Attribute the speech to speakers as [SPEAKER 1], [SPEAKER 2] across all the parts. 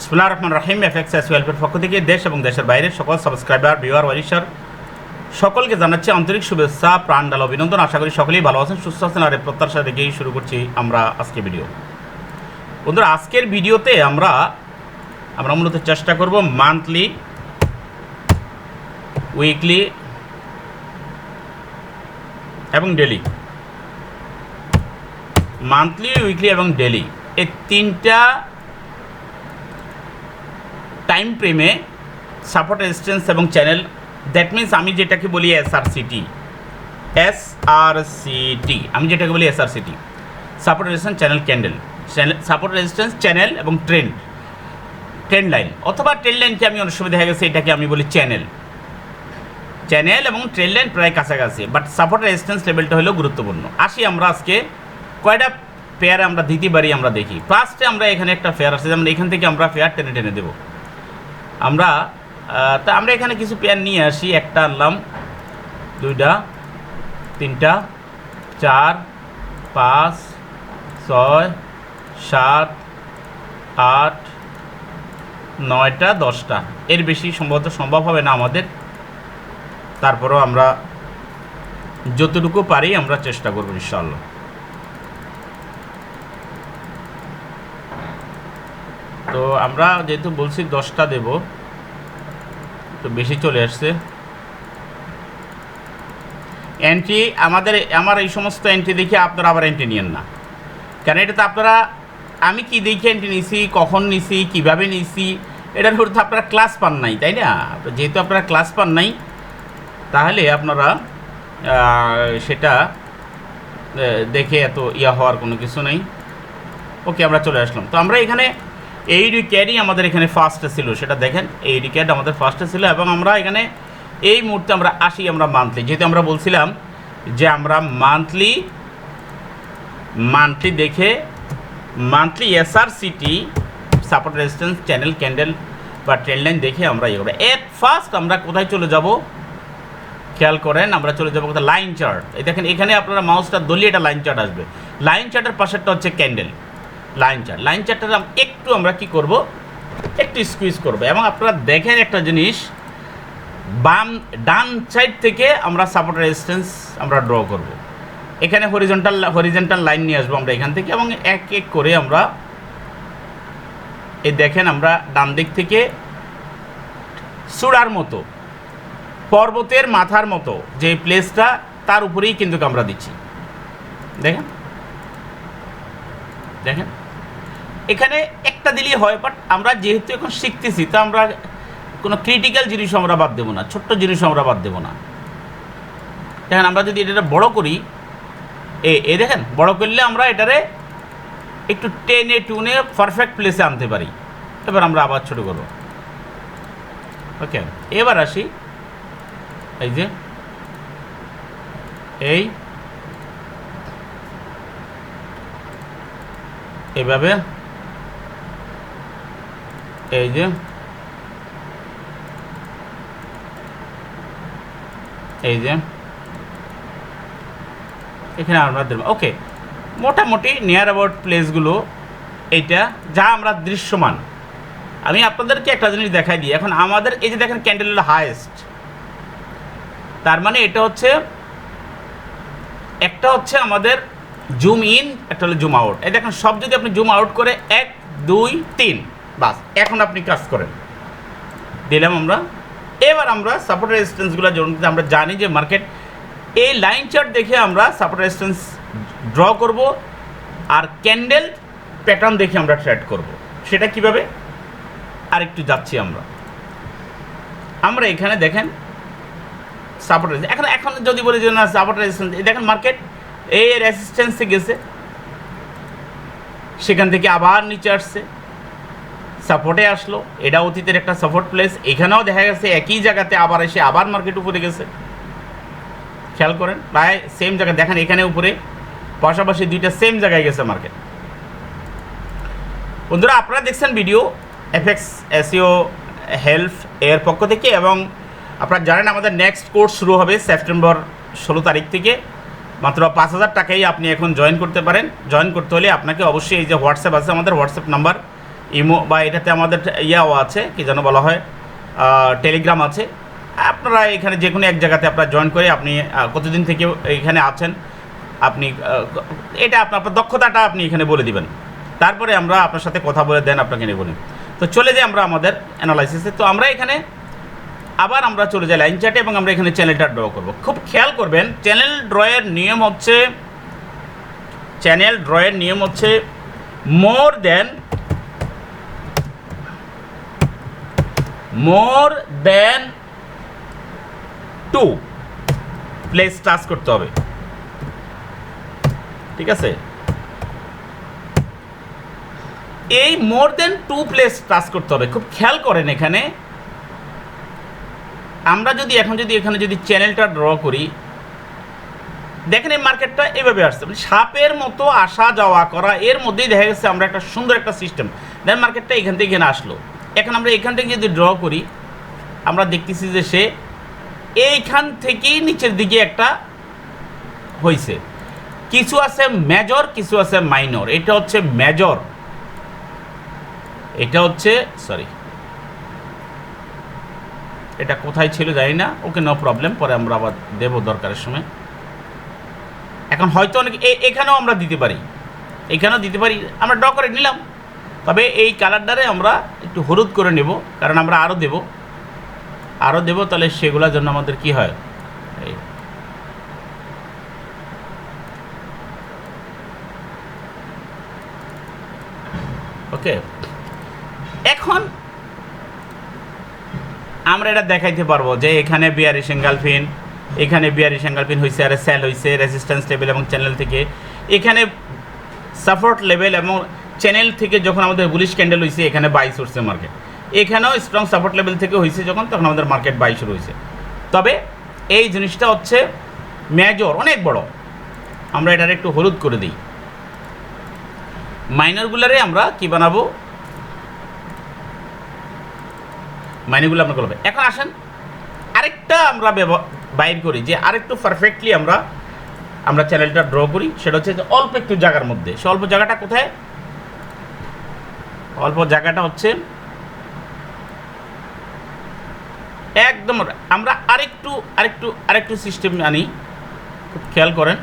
[SPEAKER 1] বিসমিল্লাহির রহমানির রহিম। এফএক্সএস ওয়েলফেয়ার পক্ষ থেকে দেশ এবং দেশের বাইরের সকল সাবস্ক্রাইবার, ভিউয়ার, ওয়ারিশার সকলকে জানাচ্ছি আন্তরিক শুভেচ্ছা, প্রাণ ঢালা অভিনন্দন। আশা করি সকলেই ভালো আছেন, সুস্থ আছেন। আর এই প্রত্যাশা রেখেই শুরু করছি আমরা আজকে ভিডিও। বন্ধুরা, আজকের ভিডিওতে আমরা মূলত চেষ্টা করব মান্থলি, উইকলি এবং ডেলি, মান্থলি, উইকলি এবং ডেলি, এই তিনটা টাইম ফ্রেমে সাপোর্ট রেজিস্ট্যান্স এবং চ্যানেল, দ্যাট মিনস আমি যেটাকে বলি এসআরসিটি, আমি যেটাকে বলি SRCT, support resistance channel candle, support resistance channel এবং ট্রেন্ড লাইন, অথবা ট্রেন্ড লাইনকে আমি অনেক সময় দেখা গেছে এটাকে আমি বলি চ্যানেল এবং ট্রেন্ড লাইন প্রায় কাছাকাছি, বাট সাপোর্ট রেজিস্ট্যান্স লেভেলটা হলো গুরুত্বপূর্ণ। আসি আমরা আজকে কয়টা পেয়ার আমরা দিতে পারি আমরা দেখি। ফার্স্টে আমরা এখানে একটা পেয়ার আছে, যেমন এখান থেকে আমরা পেয়ার টেনে দেবো। আমরা এখানে কিছু পেয়ার নিয়ে আসি। একটা আনলাম, দুইটা, তিনটা, 4, 5, 6, 7, 8, 9টা, 10টা। এর বেশি সম্ভবত সম্ভব হবে না আমাদের, তারপরেও আমরা যতটুকু পারি আমরা চেষ্টা করব ইনশাআল্লাহ। তো আমরা যেহেতু বলছি 10টা দেব, তো বেশি চলে আসছে এন্ট্রি। আমার এই সমস্ত এন্ট্রি দেখে আপনারা আবার এন্ট্রি নিয়েন না, কারণ এটা তো আপনারা, আমি কি দেখে এন্ট্রি নিছি, কখন নিছি, কিভাবে নিছি, এটার উপর তো আপনারা ক্লাস পান নাই, তাই না? যেহেতু আপনারা ক্লাস পান নাই, তাহলে আপনারা সেটা দেখে এত হওয়ার কোনো কিছু নেই। ওকে, আমরা চলে আসলাম। তো আমরা এখানে এইডি ক্যাডই আমাদের এখানে ফার্স্টে ছিল, সেটা দেখেন, এইডি ক্যাড আমাদের ফার্স্টে ছিল। এবং আমরা এখানে এই মুহূর্তে আমরা আসি আমরা মান্থলি, যেহেতু আমরা বলছিলাম যে আমরা মান্থলি দেখে, monthly SRCT, support resistance channel candle বা ট্রেন্ড লাইন দেখে আমরা করবো। এট ফার্স্ট আমরা কোথায় চলে যাব খেয়াল করেন, আমরা চলে যাবো কোথায়, লাইন চার্ট। এই দেখেন, এখানে আপনারা মাউসটা দলিয়ে একটা লাইন চার্ট আসবে। লাইন চার্টের পাশেরটা হচ্ছে ক্যান্ডেল, লাইন চার্টটা একটু আমরা কি করব, একটু স্কুইজ করব। এবং আপনারা দেখেন একটা জিনিস, ডান সাইড থেকে আমরা সাপোর্ট রেজিস্ট্যান্স আমরা ড্র করব। এখানে হরিজন্টাল লাইন নিয়ে আসবো আমরা এখান থেকে, এবং এক এক করে আমরা এই দেখেন, আমরা ডান দিক থেকে চূড়ার মতো, পর্বতের মাথার মতো যে প্লেসটা, তার উপরেই কিন্তু আমরা দিচ্ছি। দেখেন এখানে একটা দিলেই হয়, বাট আমরা যেহেতু এখন শিখতেছি, তো আমরা কোনো ক্রিটিক্যাল জিনিস আমরা বাদ দেবো না, ছোট্ট জিনিস আমরা বাদ দেবো না। দেখেন, আমরা যদি এটা বড় করি, এ দেখেন, বড় করলে আমরা এটারে একটু টেনে টুনে পারফেক্ট প্লেসে আনতে পারি। এবার আমরা আবার ছোটো করব। ওকে, এবার আসি, এই যে এইভাবে, এই যে এখানে আমরা দেব। ওকে, মোটামুটি নিয়ার অ্যাবাউট প্লেসগুলো এইটা যা আমরা দৃশ্যমান। আমি আপনাদেরকে একটা জিনিস দেখাই দিই। এখন আমাদের এই যে দেখেন, ক্যান্ডেল হলো হাইয়েস্ট, তার মানে এটা হচ্ছে, একটা হচ্ছে আমাদের জুম ইন, একটা হলো জুম আউট। এই দেখেন, সব যদি আপনি জুম আউট করে 1, 2, 3, বাস, এখন আপনি কাজ করেন, দিলাম আমরা। এবার আমরা সাপোর্ট রেজিস্ট্যান্সগুলো, যেমন আমরা জানি যে মার্কেট এই লাইন চার্ট দেখে আমরা সাপোর্ট রেজিস্ট্যান্স ড্র করব, আর ক্যান্ডেল প্যাটার্ন দেখে আমরা ট্রেড করব। সেটা কিভাবে, আরেকটু যাচ্ছি আমরা এখানে দেখেন সাপোর্ট রেজিস্ট্যান্স। এখন যদি বলি যে না সাপোর্ট রেজিস্ট্যান্স, দেখেন মার্কেট এই রেজিস্ট্যান্সে গেছে, সেখান থেকে আবার নিচে আসছে, সাপোর্টে আসলো। এটা অতীতের একটা সাপোর্ট প্লেস। এখানেও দেখা গেছে একই জায়গাতে আবার এসে আবার মার্কেট উপরে গেছে। খেয়াল করেন, প্রায় সেম জায়গায় দেখেন, এখানে উপরে পাশাপাশি দুইটা সেম জায়গায় গেছে মার্কেট। বন্ধুরা, আপনারা দেখছেন ভিডিও এফএক্স এসইও হেল্প এর পক্ষ থেকে, এবং আপনারা জানেন আমাদের নেক্সট কোর্স শুরু হবে সেপ্টেম্বর 16 তারিখ থেকে। মাত্র 5000 টাকায় আপনি এখন জয়েন করতে পারেন। জয়েন করতে হলে আপনাকে অবশ্যই এই যে হোয়াটসঅ্যাপ আছে, আমাদের হোয়াটসঅ্যাপ নাম্বার ইমো বা এটাতে আমাদের ইয়াও আছে, কি যেন বলা হয়, টেলিগ্রাম আছে। আপনারা এখানে যে কোনো এক জায়গাতে আপনারা জয়েন করে আপনি কতদিন থেকে এখানে আছেন, আপনি এটা আপনার দক্ষতাটা আপনি এখানে বলে দিবেন, তারপরে আমরা আপনার সাথে কথা বলে দেন আপনাকে নিয়ে বলি। তো চলে যাই আমরা আমাদের অ্যানালাইসিসে। তো আমরা এখানে আবার আমরা চলে যাই লাইন চ্যাটে এবং আমরা এখানে চ্যানেলটা ড্র করব। খুব খেয়াল করবেন, চ্যানেল ড্রয়ের নিয়ম হচ্ছে মোর দেন 2 প্লেস টাচ করতে হবে, ঠিক আছে? এই মোর দেন 2 প্লেস টাচ করতে হবে। খুব খেয়াল করেন, এখানে আমরা যদি এখানে যদি চ্যানেলটা ড্র করি, দেখেন এই মার্কেটটা এভাবে আসছে, মানে সাপের মতো আসা যাওয়া করা, এর মধ্যেই দেখা গেছে আমরা একটা সুন্দর একটা সিস্টেম। দেন মার্কেটটা এখান থেকে এখানে আসলো। এখন আমরা এখান থেকে যদি ড্র করি, আমরা দেখতেছি যে সে এইখান থেকেই নিচের দিকে একটা হয়েছে। কিছু আছে মেজর, কিছু আছে মাইনর। এটা হচ্ছে মেজর, এটা হচ্ছে এটা কোথায় ছিল জানি না, ওকে নো প্রবলেম, পরে আমরা আবার দেবো দরকারের সময়। এখন হয়তো অনেক এখানেও আমরা দিতে পারি, আমরা ড্র করে নিলাম। তবে এই কালারটারে আমরা একটু হলুদ করে নেব, কারণ আমরা আরও দেব, তাহলে সেগুলোর জন্য আমাদের কি হয়, ওকে। এখন আমরা এটা দেখাইতে পারবো যে এখানে বিয়ারিশ এঙ্গালফিন হয়েছে, আর সেল হয়েছে রেজিস্ট্যান্স লেভেল এবং চ্যানেল থেকে। এখানে সাপোর্ট লেভেল এবং চ্যানেল থেকে যখন আমাদের বুলিশ ক্যান্ডেল হয়েছে, এখানে বাই উঠছে মার্কেট। এখানেও স্ট্রং সাপোর্ট লেভেল থেকে হয়েছে তখন আমাদের মার্কেট বাই শুরু হয়েছে। তবে এই জিনিসটা হচ্ছে মেজর, অনেক বড়। আমরা এটার একটু হলুদ করে দিই। মাইনরগুলারে আমরা কি বানাবো, মাইনরগুলো আমরা করবো। এখন আসেন আরেকটা আমরা বাইর করি, যে আরেকটু পারফেক্টলি আমরা চ্যানেলটা ড্র করি। সেটা হচ্ছে যে অল্প একটু জায়গার মধ্যে। সে অল্প জায়গাটা কোথায়? অল্প জায়গাটা হচ্ছে একদম। আমরা আরেকটু সিস্টেম আনি, খুব খেয়াল করেন।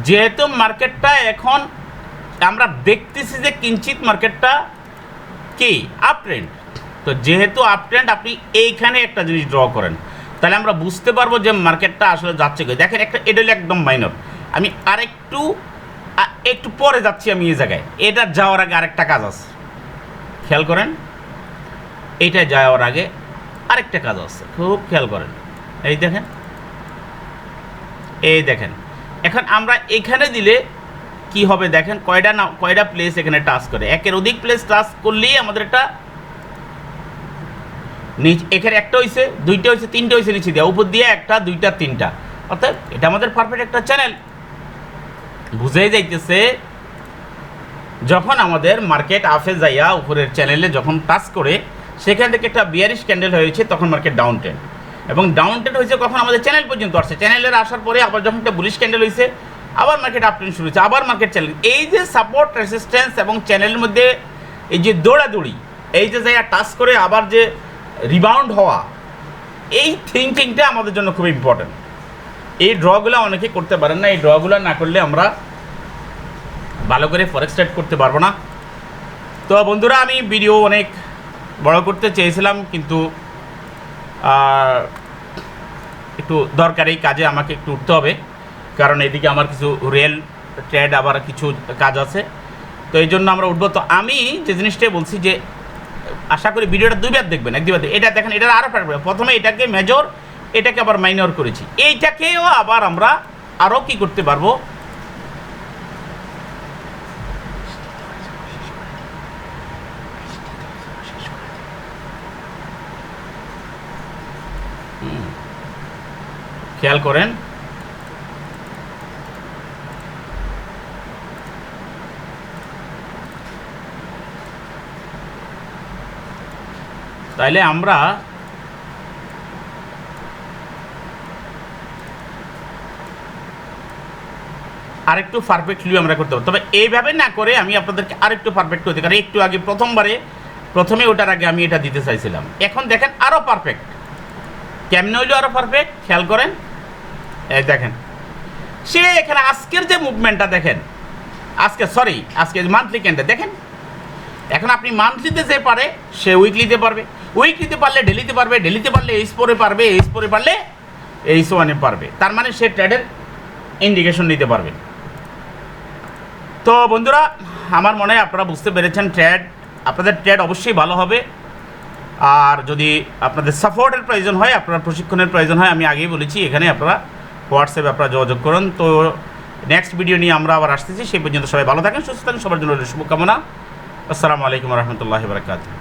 [SPEAKER 1] যেহেতু মার্কেটটা এখন আমরা দেখতেছি যে কিঞ্চিত মার্কেটটা কি আপ ট্রেন্ড, তো যেহেতু আপ ট্রেন্ড আপনি এইখানে একটা জিনিস ড্র করেন, তাহলে আমরা বুঝতে পারবো যে মার্কেটটা আসলে যাচ্ছে। দেখেন এটা হলো একদম মাইনর। আমি একটু পরে যাচ্ছি আমি এই জায়গায়। এটা যাওয়ার আগে আরেকটা কাজ আছে, খেয়াল করেন। এইটা যাওয়ার আগে আরেকটা কাজ আছে, খুব খেয়াল করেন। এই দেখেন এখন আমরা এখানে দিলে কি হবে দেখেন, কয়টা প্লেস এখানে টাচ করে। একের অধিক প্লেস টাচ করলেই আমাদের একটা এখানে একটা হয়েছে, দুইটা হয়েছে, তিনটা হয়েছে নিচে দিয়ে, উপর দিয়ে একটা, দুইটা, তিনটা। অর্থাৎ এটা আমাদের পারফেক্ট একটা চ্যানেল। বুঝেই যাইতেছে যখন আমাদের মার্কেট আপে যাইয়া উপরের চ্যানেলে যখন টাচ করে, সেখান থেকে একটা বিয়ারিশ ক্যান্ডেল হয়েছে, তখন মার্কেট ডাউন ট্রেন্ড। এবং ডাউন ট্রেন্ড হয়েছে কখন? আমাদের চ্যানেল পর্যন্ত আসছে। চ্যানেলের আসার পরে আবার যখন একটা বুলিশ ক্যান্ডেল হয়েছে, আবার মার্কেট আপ ট্রেন্ড শুরু হয়েছে, আবার মার্কেট চ্যানেল। এই যে সাপোর্ট, রেজিস্ট্যান্স এবং চ্যানেলের মধ্যে এই যে দৌড়াদৌড়ি, এই যে জায়গা টাচ করে আবার যে রিবাউন্ড হওয়া, এই থিঙ্কিংটা আমাদের জন্য খুব ইম্পর্টেন্ট। এই ড্রগুলো অনেকেই করতে পারেন না। এই ড্রগুলো না করলে আমরা ভালো করে ফরেক্স ট্রেড করতে পারবো না। তো বন্ধুরা, আমি ভিডিও অনেক বড় করতে চেয়েছিলাম, কিন্তু একটু দরকারি কাজে আমাকে একটু উঠতে হবে, কারণ এদিকে আমার কিছু রিয়েল ট্রেড আবার কিছু কাজ আছে। তো এই জন্য আমরা উঠবো। তো আমি যে জিনিসটাই বলছি যে আশা করি ভিডিওটা দুইবার দেখবেন, একবার এটা দেখেন। এটা আরও প্রথমে এটাকে মেজর, এটাকে আবার মাইনর করেছি। এইটাকেও আবার আমরা আরও কি করতে পারবো, খেয়াল করেন। তাইলে আমরা আরেকটু পারফেক্টলি আমরা করতে পারবো। তবে এইভাবে না করে আমি আপনাদেরকে আরেকটু পারফেক্ট করতে, কারণ একটু আগে প্রথমে ওটার আগে আমি এটা দিতে চাইছিলাম। এখন দেখেন আরও পারফেক্ট, কেমনে হইলো আরও পারফেক্ট, খেয়াল করেন। এই দেখেন সে এখানে আজকের যে মুভমেন্টটা দেখেন, আজকে মান্থলি ক্যান্ডেল দেখেন। এখন আপনি মান্থলিতে যে পারে সে উইকলিতে পারবে, উইকলিতে পারলে ডেলিতে পারবে, ডেলিতে পারলে এইচ4 পারবে, এইচ4 পারলে এইচ1 পারবে। তার মানে সে ট্রেডের ইন্ডিকেশন নিতে পারবে। তো বন্ধুরা, আমার মনে হয় আপনারা বুঝতে পেরেছেন, আপনাদের ট্রেড অবশ্যই ভালো হবে। আর যদি আপনাদের সাপোর্টের প্রয়োজন হয়, আপনার প্রশিক্ষণের প্রয়োজন হয়, আমি আগেই বলেছি এখানে আপনারা হোয়াটসঅ্যাপে আপনারা যোগাযোগ করুন। তো নেক্সট ভিডিও নিয়ে আমরা আবার আসতেছি। সেই পর্যন্ত সবাই ভালো থাকেন, সুস্থ থাকেন, সবার জন্য শুভকামনা। আসসালামু আলাইকুম রহমতুল্লাহি ওয়া বারাকাতুহু।